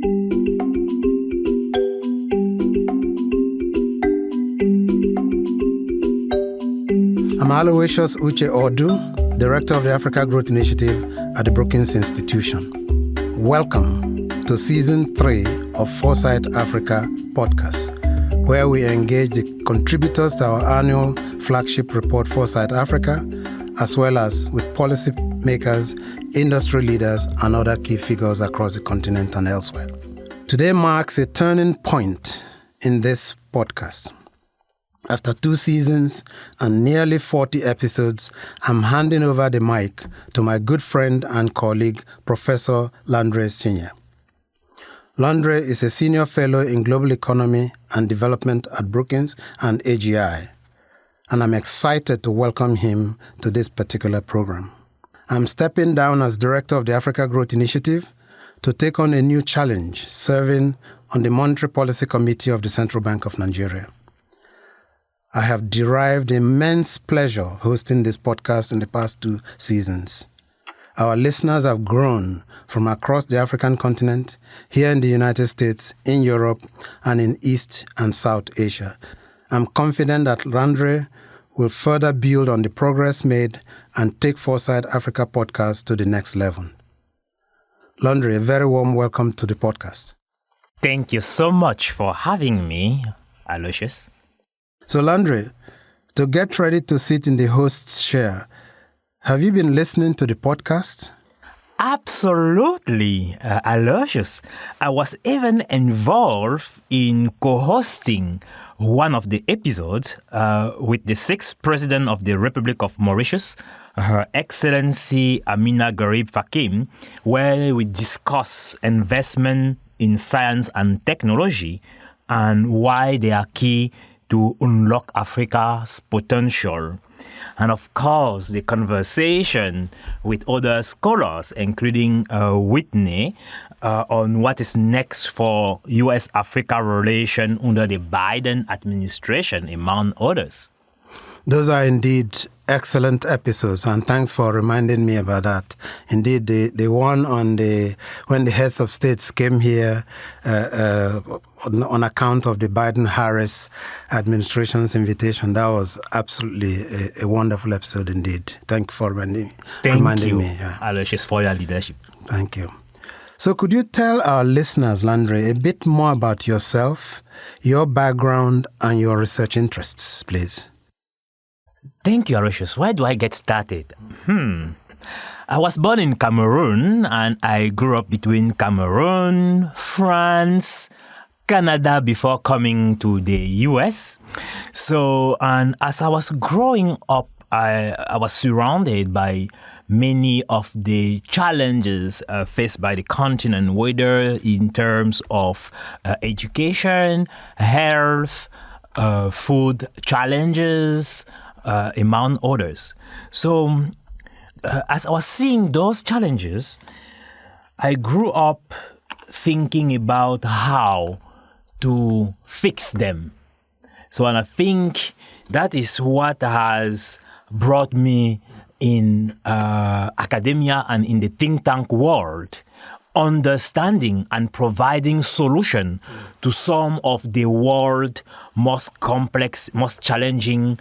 I'm Aloysius Uche Ordu, Director of the Africa Growth Initiative at the Brookings Institution. Welcome to Season 3 of Foresight Africa podcast, where we engage the contributors to our annual flagship report, Foresight Africa, as well as with policy makers, industry leaders, and other key figures across the continent and elsewhere. Today marks a turning point in this podcast. After 2 seasons and nearly 40 episodes, I'm handing over the mic to my good friend and colleague, Professor Landry Signé. Landry is a senior fellow in global economy and development at Brookings and AGI, and I'm excited to welcome him to this particular program. I'm stepping down as director of the Africa Growth Initiative to take on a new challenge, serving on the Monetary Policy Committee of the Central Bank of Nigeria. I have derived immense pleasure hosting this podcast in the past 2 seasons. Our listeners have grown from across the African continent, here in the United States, in Europe, and in East and South Asia. I'm confident that Landry will further build on the progress made and take Foresight Africa podcast to the next level. Landry, a very warm welcome to the podcast. Thank you so much for having me, Aloysius. So Landry, to get ready to sit in the host's chair, have you been listening to the podcast? Absolutely, Aloysius. I was even involved in co-hosting one of the episodes with the 6th President of the Republic of Mauritius, Her Excellency Amina Garib Fakim, where we discuss investment in science and technology and why they are key to unlock Africa's potential. And of course, the conversation with other scholars, including Whitney, on what is next for U.S.-Africa relation under the Biden administration, among others. Those are indeed excellent episodes, and thanks for reminding me about that. Indeed, the one on when the heads of states came here on account of the Biden-Harris administration's invitation, that was absolutely a wonderful episode indeed. Thank you for reminding me. Thank you, Yeah. Aloysius, for your leadership. Thank you. So could you tell our listeners, Landry, a bit more about yourself, your background, and your research interests, please? Thank you, Aloysius. Where do I get started? I was born in Cameroon, and I grew up between Cameroon, France, Canada before coming to the US. So, and as I was growing up, I was surrounded by many of the challenges faced by the continent, whether in terms of education, health, food challenges, among others. So, as I was seeing those challenges, I grew up thinking about how to fix them. So, and I think that is what has brought me in academia and in the think tank world, understanding and providing solution to some of the world's most complex, most challenging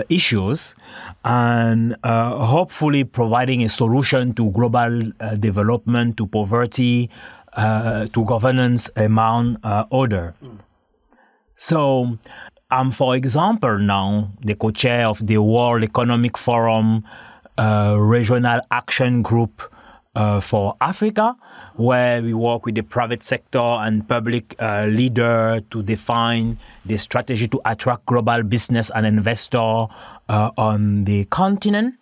issues, and hopefully providing a solution to global development, to poverty, to governance, among other. So, I'm, for example, now the co-chair of the World Economic Forum Regional Action Group for Africa, where we work with the private sector and public leader to define the strategy to attract global business and investor on the continent.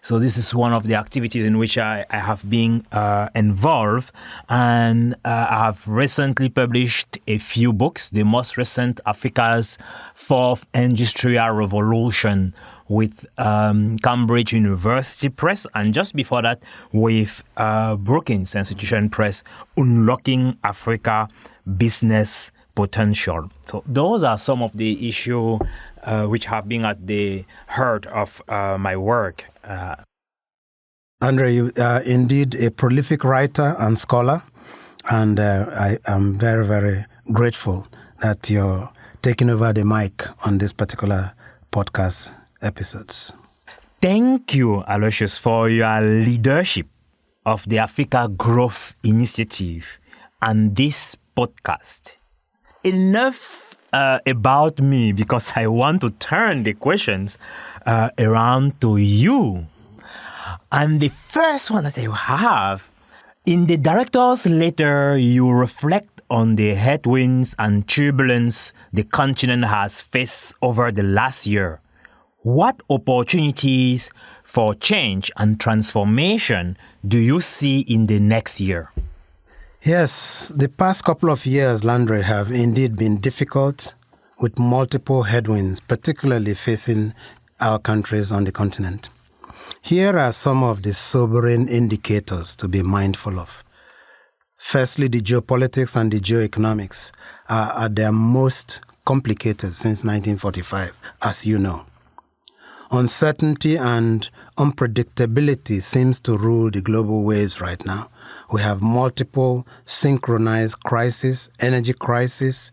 So this is one of the activities in which I have been involved, and I have recently published a few books. The most recent, Africa's Fourth Industrial Revolution, with Cambridge University Press, and just before that with Brookings Institution Press, Unlocking Africa Business Potential. So those are some of the issues which have been at the heart of my work. Andre, you are indeed a prolific writer and scholar, And I am very, very grateful that you're taking over the mic on this particular podcast episodes. Thank you, Aloysius, for your leadership of the Africa Growth Initiative and this podcast. Enough about me, because I want to turn the questions around to you. And the first one that I have, in the director's letter, you reflect on the headwinds and turbulence the continent has faced over the last year. What opportunities for change and transformation do you see in the next year? Yes, the past couple of years, Landry, have indeed been difficult with multiple headwinds, particularly facing our countries on the continent. Here are some of the sobering indicators to be mindful of. Firstly, the geopolitics and the geoeconomics are at their most complicated since 1945, as you know. Uncertainty and unpredictability seems to rule the global waves right now. We have multiple synchronized crises, energy crisis,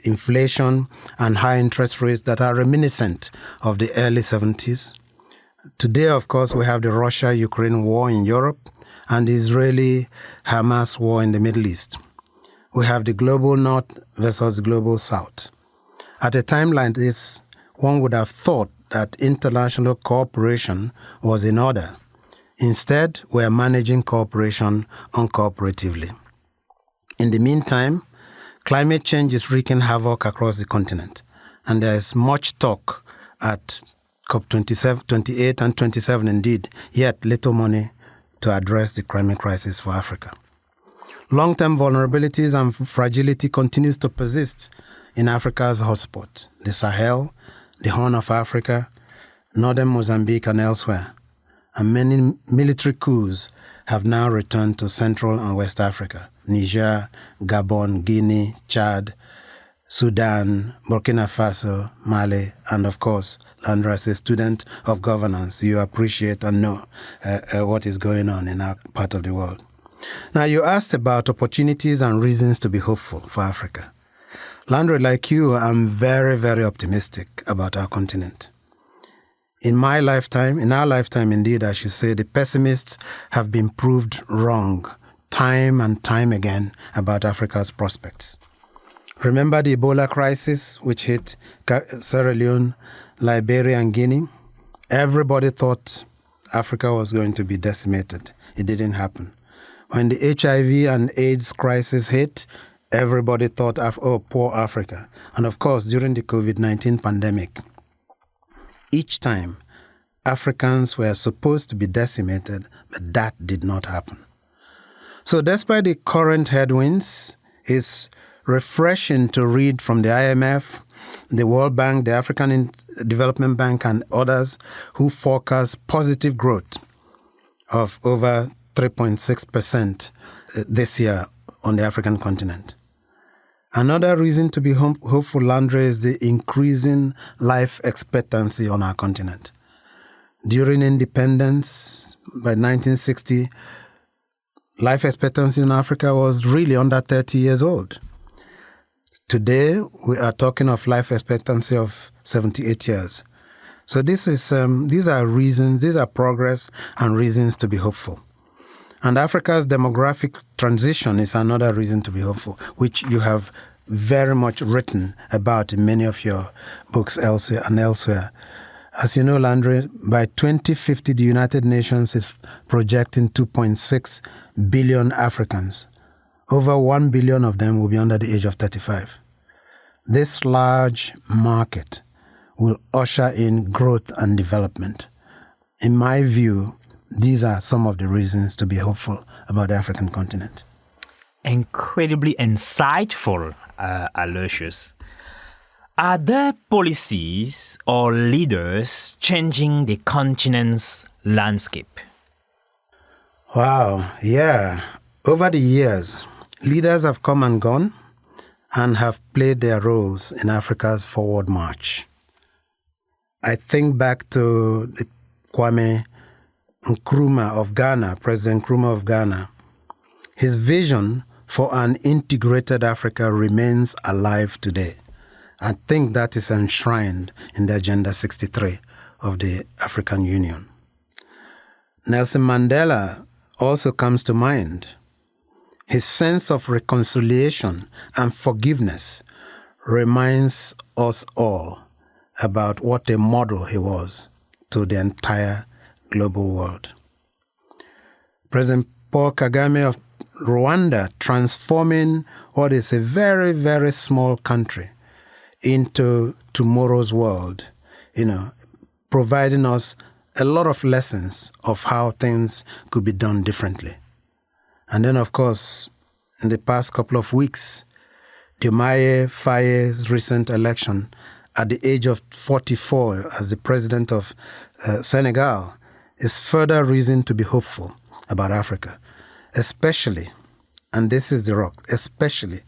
inflation, and high interest rates that are reminiscent of the early 70s. Today, of course, we have the Russia-Ukraine war in Europe and the Israeli-Hamas war in the Middle East. We have the global North versus the global South. At a time like this, one would have thought that international cooperation was in order. Instead, we are managing cooperation uncooperatively. In the meantime, climate change is wreaking havoc across the continent, and there is much talk at COP27, 28 and 27 indeed, yet little money to address the climate crisis for Africa. Long-term vulnerabilities and fragility continues to persist in Africa's hotspot, the Sahel, the Horn of Africa, northern Mozambique and elsewhere. And many military coups have now returned to Central and West Africa, Niger, Gabon, Guinea, Chad, Sudan, Burkina Faso, Mali, and of course, Landry, as a student of governance, you appreciate and know what is going on in our part of the world. Now, you asked about opportunities and reasons to be hopeful for Africa. Landry, like you, I'm very, very optimistic about our continent. In our lifetime indeed, I should say, the pessimists have been proved wrong time and time again about Africa's prospects. Remember the Ebola crisis, which hit Sierra Leone, Liberia, and Guinea? Everybody thought Africa was going to be decimated. It didn't happen. When the HIV and AIDS crisis hit, everybody thought, oh, poor Africa. And of course, during the COVID-19 pandemic, each time Africans were supposed to be decimated, but that did not happen. So despite the current headwinds, it's refreshing to read from the IMF, the World Bank, the African Development Bank, and others who forecast positive growth of over 3.6% this year on the African continent. Another reason to be hopeful, Landry, is the increasing life expectancy on our continent. During independence, by 1960, life expectancy in Africa was really under 30 years old. Today, we are talking of life expectancy of 78 years. So these are reasons, these are progress and reasons to be hopeful. And Africa's demographic transition is another reason to be hopeful, which you have very much written about in many of your books elsewhere. As you know, Landry, by 2050, the United Nations is projecting 2.6 billion Africans. Over 1 billion of them will be under the age of 35. This large market will usher in growth and development. In my view, these are some of the reasons to be hopeful about the African continent. Incredibly insightful, Aloysius. Are there policies or leaders changing the continent's landscape? Wow, yeah. Over the years, leaders have come and gone and have played their roles in Africa's forward march. I think back to the Kwame Nkrumah of Ghana, President Nkrumah of Ghana. His vision for an integrated Africa remains alive today. I think that is enshrined in the Agenda 63 of the African Union. Nelson Mandela also comes to mind. His sense of reconciliation and forgiveness reminds us all about what a model he was to the entire global world. President Paul Kagame of Rwanda transforming what is a very, very small country into tomorrow's world, providing us a lot of lessons of how things could be done differently. And then, of course, in the past couple of weeks, Diomaye Faye's recent election at the age of 44 as the president of Senegal is further reason to be hopeful about Africa, especially, and this is the rock, especially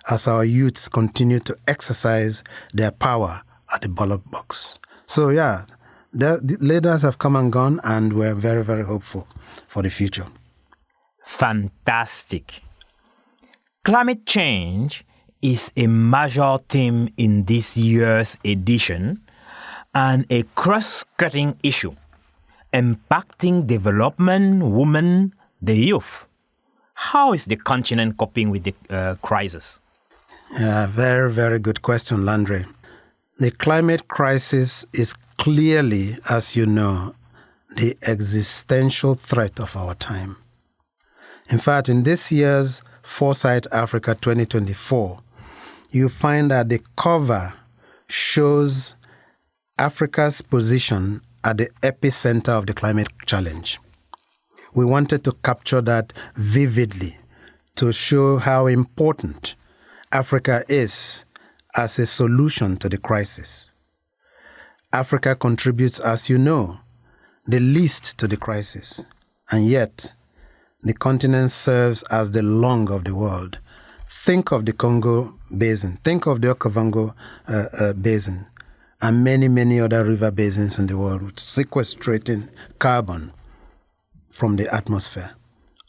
as our youths continue to exercise their power at the ballot box. So yeah, the leaders have come and gone, and we're very, very hopeful for the future. Fantastic. Climate change is a major theme in this year's edition and a cross-cutting issue impacting development, women, the youth. How is the continent coping with the crisis? Yeah, very, very good question, Landry. The climate crisis is clearly, as you know, the existential threat of our time. In fact, in this year's Foresight Africa 2024, you find that the cover shows Africa's position at the epicenter of the climate challenge. We wanted to capture that vividly to show how important Africa is as a solution to the crisis. Africa contributes, as you know, the least to the crisis, and yet the continent serves as the lung of the world. Think of the Congo Basin, think of the Okavango Basin, and many, many other river basins in the world, sequestrating carbon from the atmosphere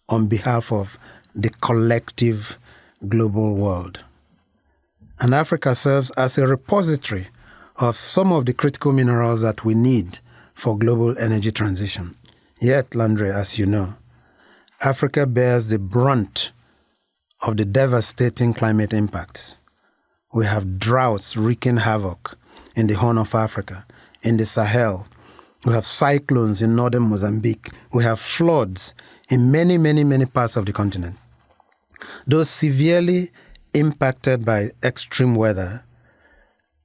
on behalf of the collective global world. And Africa serves as a repository of some of the critical minerals that we need for global energy transition. Yet, Landry, as you know, Africa bears the brunt of the devastating climate impacts. We have droughts wreaking havoc in the Horn of Africa, in the Sahel. We have cyclones in northern Mozambique. We have floods in many, many, many parts of the continent. Though severely impacted by extreme weather,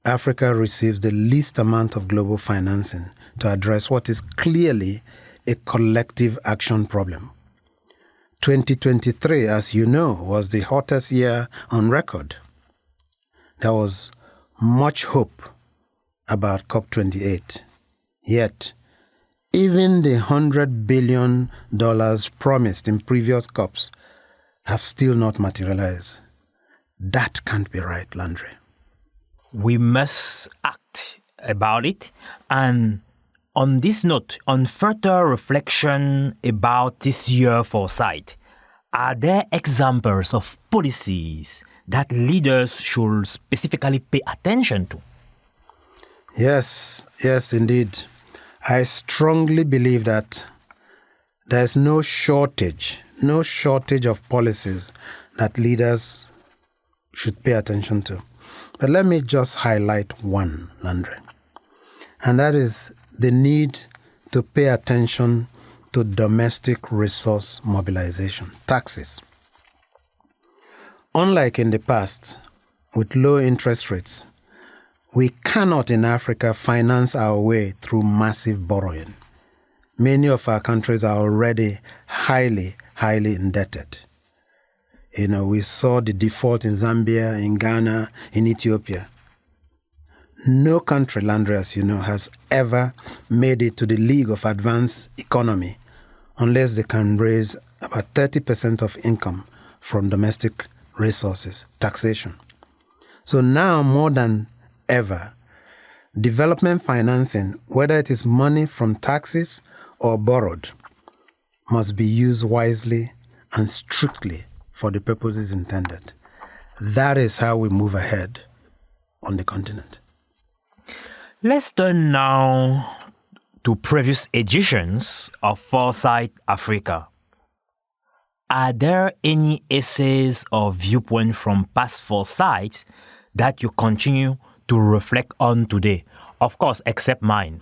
Africa receives the least amount of global financing to address what is clearly a collective action problem. 2023, as you know, was the hottest year on record. There was much hope about COP28. Yet, even the $100 billion promised in previous COPs have still not materialized. That can't be right, Landry. We must act about it. And on this note, on further reflection about this year foresight, are there examples of policies that leaders should specifically pay attention to? Yes, indeed. I strongly believe that there's no shortage of policies that leaders should pay attention to. But let me just highlight one, Landry. And that is the need to pay attention to domestic resource mobilization, taxes. Unlike in the past, with low interest rates, we cannot in Africa finance our way through massive borrowing. Many of our countries are already highly indebted. We saw the default in Zambia, in Ghana, in Ethiopia. No country, Landry, as you know, has ever made it to the League of Advanced Economy unless they can raise about 30% of income from domestic resources, taxation. So now more than ever, development financing, whether it is money from taxes or borrowed, must be used wisely and strictly for the purposes intended. That is how we move ahead on the continent. Let's turn now to previous editions of Foresight Africa. Are there any essays or viewpoints from past Foresight that you continue to reflect on today? Of course, except mine.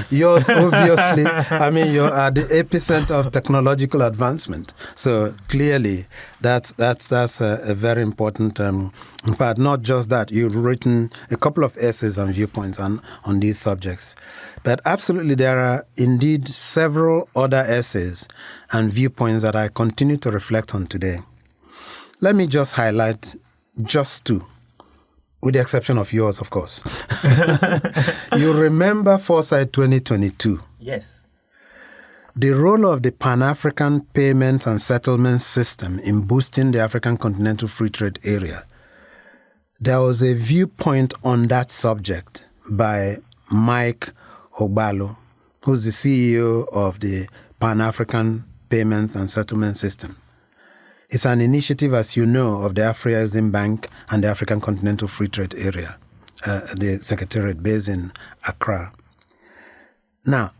Yours, obviously. I mean, you're at the epicenter of technological advancement. So clearly, that's a very important. In fact, not just that. You've written a couple of essays and viewpoints on these subjects. But absolutely, there are indeed several other essays and viewpoints that I continue to reflect on today. Let me just highlight just two, with the exception of yours, of course. You remember Foresight 2022? Yes. The role of the Pan-African payment and settlement system in boosting the African Continental Free Trade Area. There was a viewpoint on that subject by Mike Ogbalo, who's the CEO of the Pan-African Payment and Settlement System. It's an initiative, as you know, of the Afro-Exim Bank and the African Continental Free Trade Area, the Secretariat based in Accra. Now,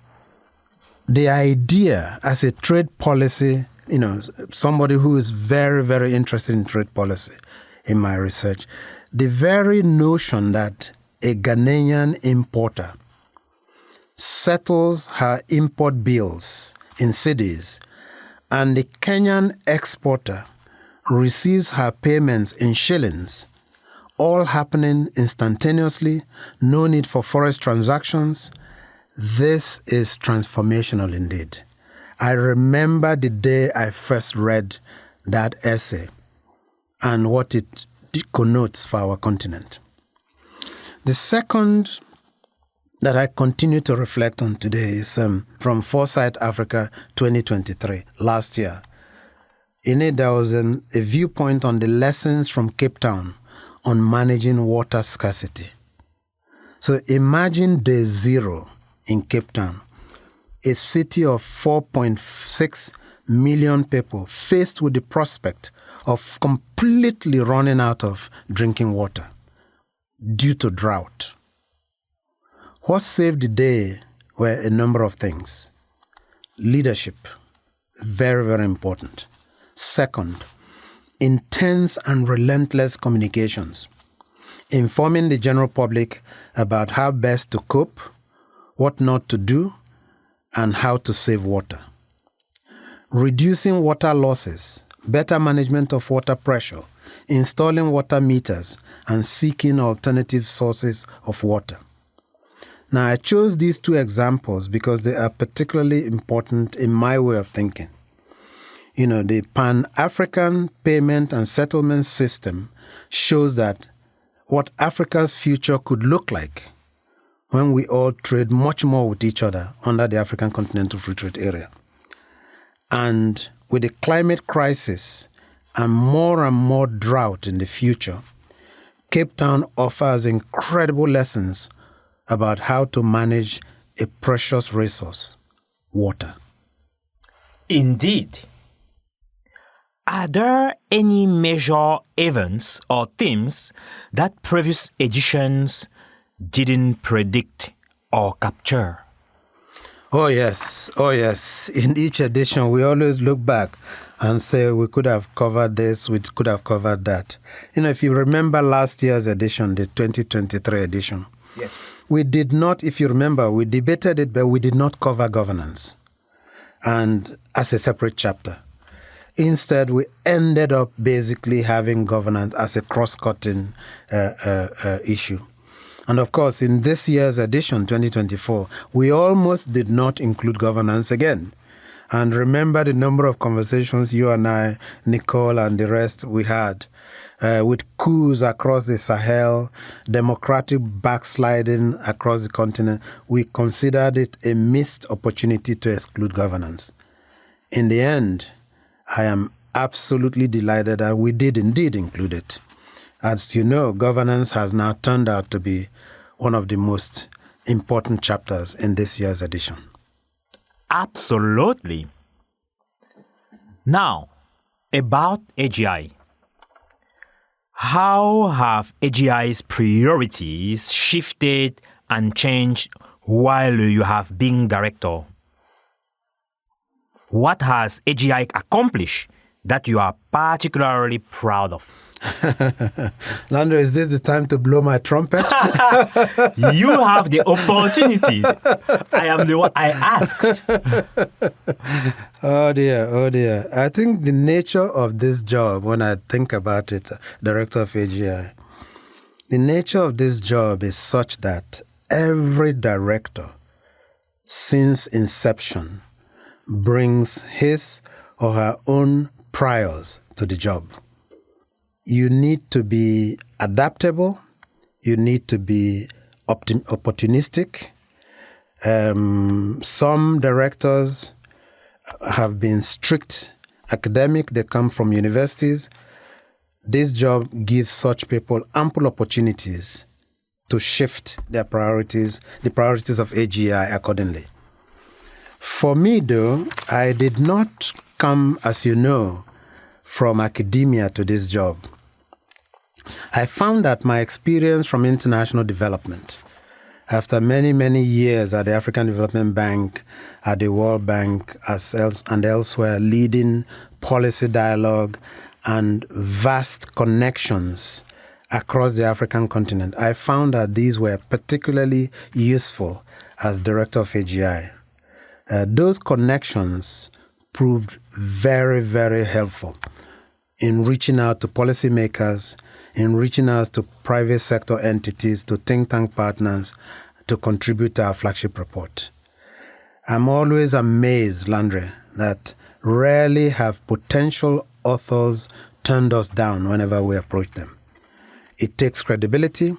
the idea as a trade policy, somebody who is very, very interested in trade policy in my research, the very notion that a Ghanaian importer settles her import bills in cedis and the Kenyan exporter receives her payments in shillings, all happening instantaneously, no need for forex transactions. This is transformational indeed. I remember the day I first read that essay and what it connotes for our continent. The second that I continue to reflect on today is from Foresight Africa 2023, last year. In it, there was a viewpoint on the lessons from Cape Town on managing water scarcity. So imagine day zero in Cape Town, a city of 4.6 million people faced with the prospect of completely running out of drinking water due to drought. What saved the day were a number of things. Leadership, very, very important. Second, intense and relentless communications, informing the general public about how best to cope, what not to do, and how to save water. Reducing water losses, better management of water pressure, installing water meters, and seeking alternative sources of water. Now, I chose these two examples because they are particularly important in my way of thinking. The Pan-African payment and settlement system shows that what Africa's future could look like when we all trade much more with each other under the African Continental Free Trade Area. And with the climate crisis and more drought in the future, Cape Town offers incredible lessons about how to manage a precious resource, water. Indeed. Are there any major events or themes that previous editions didn't predict or capture? Oh yes. In each edition, we always look back and say we could have covered this, we could have covered that. If you remember last year's edition, the 2023 edition, yes, we did not, if you remember, we debated it, but we did not cover governance and as a separate chapter. Instead, we ended up basically having governance as a cross-cutting issue. And of course, in this year's edition, 2024, we almost did not include governance again. And remember the number of conversations you and I, Nicole, and the rest we had with coups across the Sahel, democratic backsliding across the continent. We considered it a missed opportunity to exclude governance. In the end, I am absolutely delighted that we did indeed include it. As you know, governance has now turned out to be one of the most important chapters in this year's edition. Absolutely. Now, about AGI. How have AGI's priorities shifted and changed while you have been director? What has AGI accomplished that you are particularly proud of? Landry, is this the time to blow my trumpet? You have the opportunity. I am the one I asked. Oh dear. I think the nature of this job, when I think about it, Director of AGI, the nature of this job is such that every director, since inception, brings his or her own priors to the job. You need to be adaptable. You need to be opportunistic. Some directors have been strict academic. They come from universities. This job gives such people ample opportunities to shift their priorities, the priorities of AGI accordingly. For me, though, I did not come, as you know, from academia to this job. I found that my experience from international development, after many, many years at the African Development Bank, at the World Bank, and elsewhere, leading policy dialogue and vast connections across the African continent, I found that these were particularly useful as director of AGI. Those connections proved very, very helpful in reaching out to policymakers, in reaching out to private sector entities, to think tank partners, to contribute to our flagship report. I'm always amazed, Landry, that rarely have potential authors turned us down whenever we approach them. It takes credibility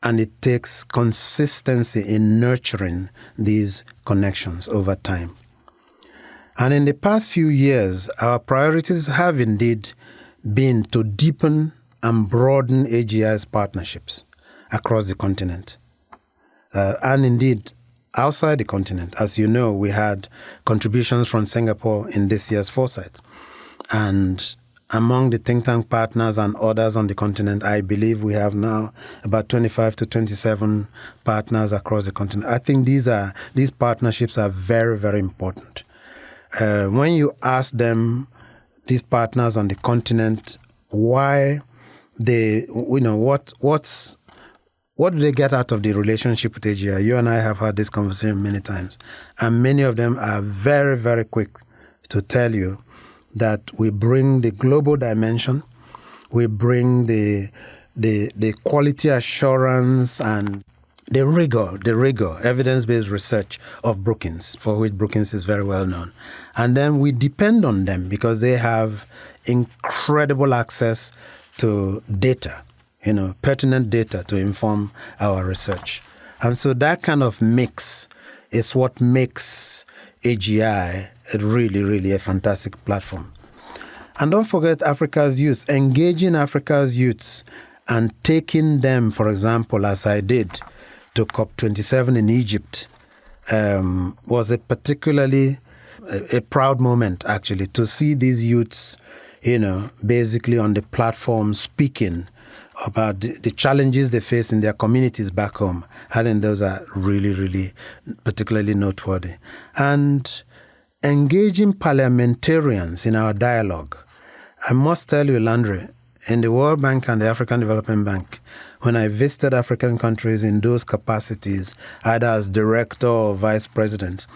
and it takes consistency in nurturing these connections over time. And in the past few years, our priorities have indeed been to deepen and broaden AGI's partnerships across the continent. And indeed, outside the continent. As you know, we had contributions from Singapore in this year's foresight. And among the think tank partners and others on the continent, I believe we have now about 25 to 27 partners across the continent. I think these partnerships are very, very important. When you ask them, these partners on the continent, why they, what do they get out of the relationship with AGI? You and I have had this conversation many times, and many of them are very, very quick to tell you that we bring the global dimension, we bring the quality assurance and the rigor, evidence-based research of Brookings, for which Brookings is very well known. And then we depend on them because they have incredible access to data, pertinent data to inform our research. And so that kind of mix is what makes AGI really, really a fantastic platform. And don't forget Africa's youth, engaging Africa's youths and taking them, for example, as I did, to COP27 in Egypt was a particularly a proud moment, actually, to see these youths, basically on the platform speaking about the challenges they face in their communities back home. I think those are really, really particularly noteworthy. And engaging parliamentarians in our dialogue. I must tell you, Landry, in the World Bank and the African Development Bank, when I visited African countries in those capacities, either as director or vice president,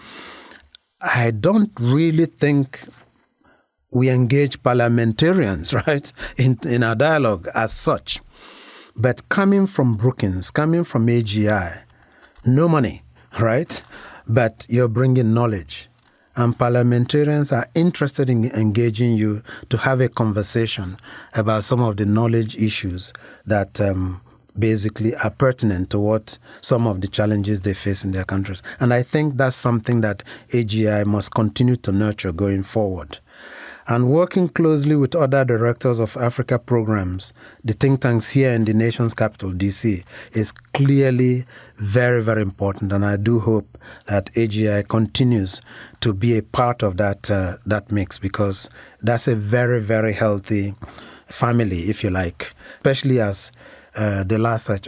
I don't really think we engage parliamentarians, right, in our dialogue as such. But coming from Brookings, coming from AGI, no money, right? But you're bringing knowledge. And parliamentarians are interested in engaging you to have a conversation about some of the knowledge issues that basically are pertinent to what some of the challenges they face in their countries. And I think that's something that AGI must continue to nurture going forward. And working closely with other directors of Africa programs, the think tanks here in the nation's capital, DC, is clearly very, very important. And I do hope that AGI continues to be a part of that mix, because that's a very, very healthy family, if you like, especially as the last such.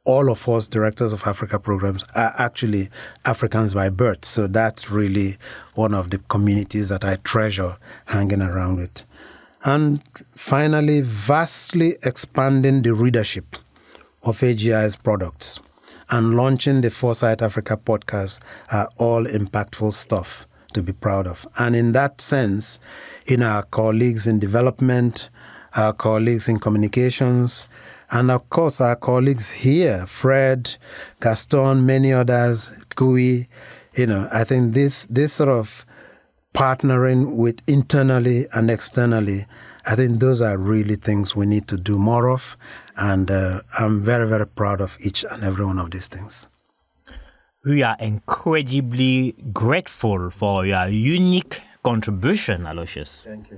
All of us directors of Africa programs are actually Africans by birth. So that's really one of the communities that I treasure hanging around with. And finally, vastly expanding the readership of AGI's products and launching the Foresight Africa podcast are all impactful stuff to be proud of. And in that sense, our colleagues in development, our colleagues in communications, and of course, our colleagues here, Fred, Gaston, many others, Kui, I think this sort of partnering with internally and externally, I think those are really things we need to do more of. And I'm very, very proud of each and every one of these things. We are incredibly grateful for your unique contribution, Aloysius. Thank you.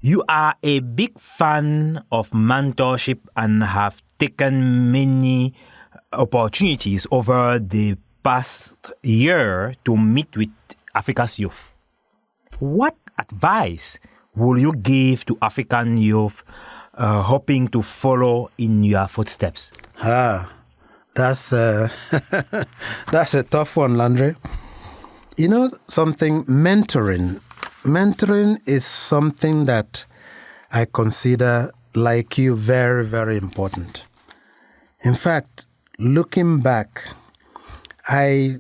You are a big fan of mentorship and have taken many opportunities over the past year to meet with Africa's youth. What advice will you give to African youth hoping to follow in your footsteps? That's that's a tough one, Landry. Something, mentoring is something that I consider, like you, very, very important. In fact, looking back, I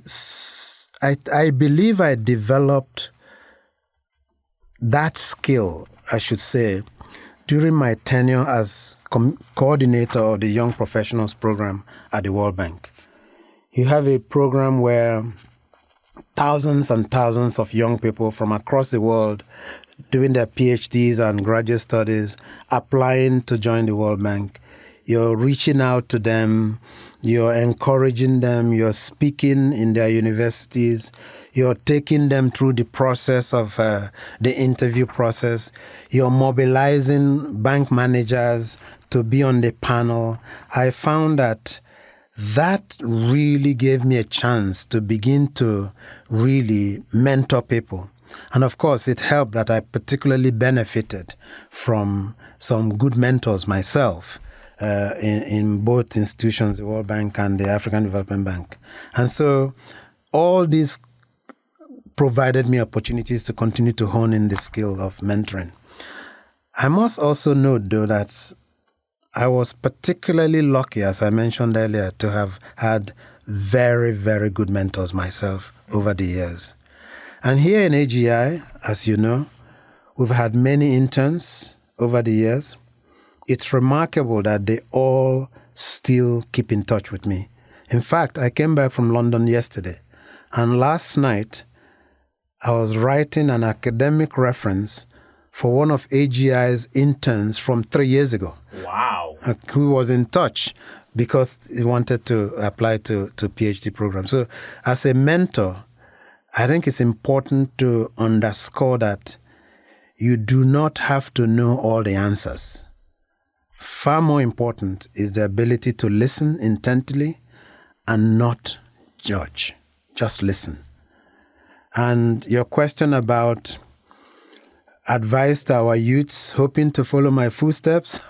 believe I developed that skill, I should say, during my tenure as coordinator of the Young Professionals Program at the World Bank. You have a program where thousands and thousands of young people from across the world doing their PhDs and graduate studies, applying to join the World Bank. You're reaching out to them, you're encouraging them, you're speaking in their universities, you're taking them through the process of the interview process, you're mobilizing bank managers to be on the panel. I found that really gave me a chance to begin to really mentor people. And of course, it helped that I particularly benefited from some good mentors myself in both institutions, the World Bank and the African Development Bank. And so all these provided me opportunities to continue to hone in the skill of mentoring. I must also note, though, that I was particularly lucky, as I mentioned earlier, to have had very, very good mentors myself over the years. And here in AGI, as you know, we've had many interns over the years. It's remarkable that they all still keep in touch with me. In fact, I came back from London yesterday, and last night I was writing an academic reference for one of AGI's interns from 3 years ago. Wow. Who was in touch because he wanted to apply to PhD program. So as a mentor, I think it's important to underscore that you do not have to know all the answers. Far more important is the ability to listen intently and not judge. Just listen. And your question about advice to our youths hoping to follow my footsteps,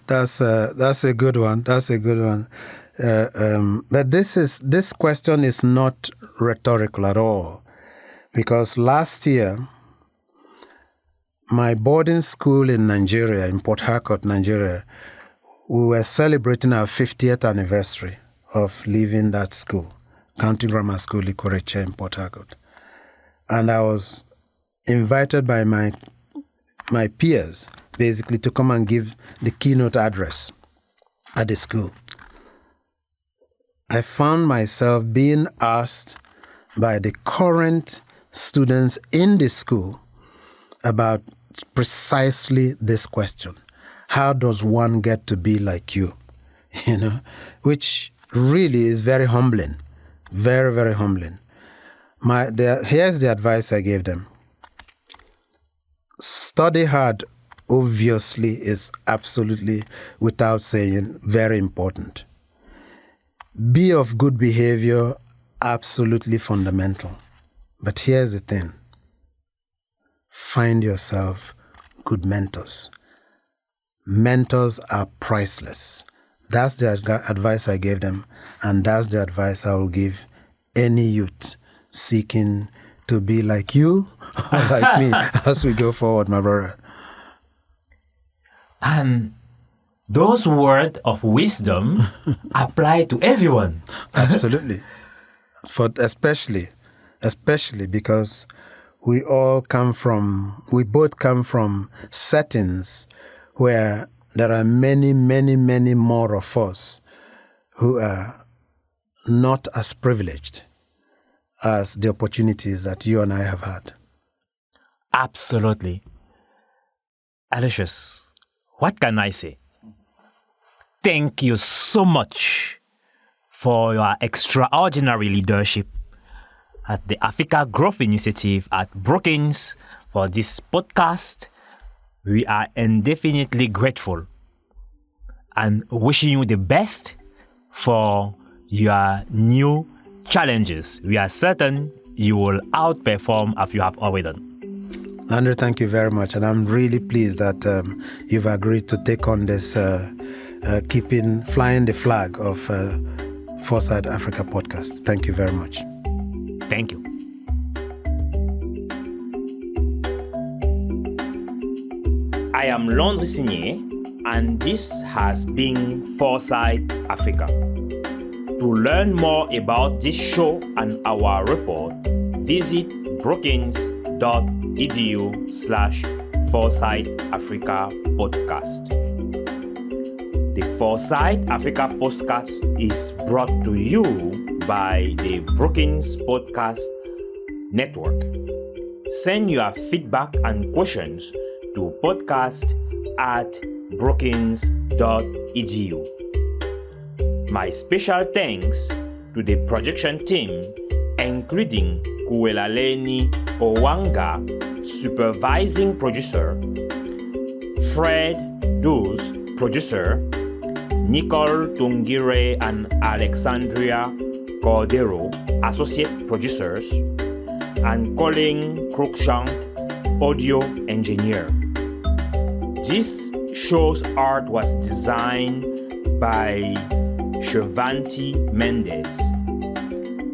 that's a good one. That's a good one. But this question is not rhetorical at all, because last year, my boarding school in Nigeria, in Port Harcourt, Nigeria, we were celebrating our 50th anniversary of leaving that school, County Grammar School, Ikoreche in Port Harcourt. And I was invited by my peers, basically, to come and give the keynote address at the school. I found myself being asked by the current students in the school about precisely this question. How does one get to be like you? Which really is very humbling, very, very humbling. Here's the advice I gave them. Study hard, obviously, is absolutely, without saying, very important. Be of good behavior, absolutely fundamental. But here's the thing. Find yourself good mentors. Mentors are priceless. That's the advice I gave them, and that's the advice I will give any youth seeking to be like you or like me as we go forward, my brother. And those words of wisdom apply to everyone. Absolutely. Especially because we both come from settings where there are many, many, many more of us who are not as privileged as the opportunities that you and I have had. Absolutely. Aloysius, what can I say? Thank you so much for your extraordinary leadership at the Africa Growth Initiative at Brookings for this podcast. We are indefinitely grateful and wishing you the best for your new challenges. We are certain you will outperform as you have already done. Landry, thank you very much. And I'm really pleased that you've agreed to take on this flying the flag of Foresight Africa podcast. Thank you very much. Thank you. I am Landry Signé, and this has been Foresight Africa. To learn more about this show and our report, visit brookings.edu/Foresight Africa podcast. The Foresight Africa podcast is brought to you by the Brookings Podcast Network. Send your feedback and questions to podcast@brookings.edu. My special thanks to the production team, including Kuelaleni Owanga, supervising producer, Fred Duz, producer, Nicole Tungire and Alexandria Cordero, associate producers, and Colin Cruikshank, audio engineer. This show's art was designed by Shivanti Mendes.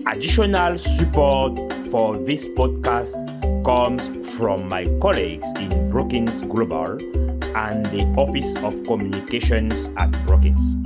Additional support for this podcast comes from my colleagues in Brookings Global and the Office of Communications at Brookings.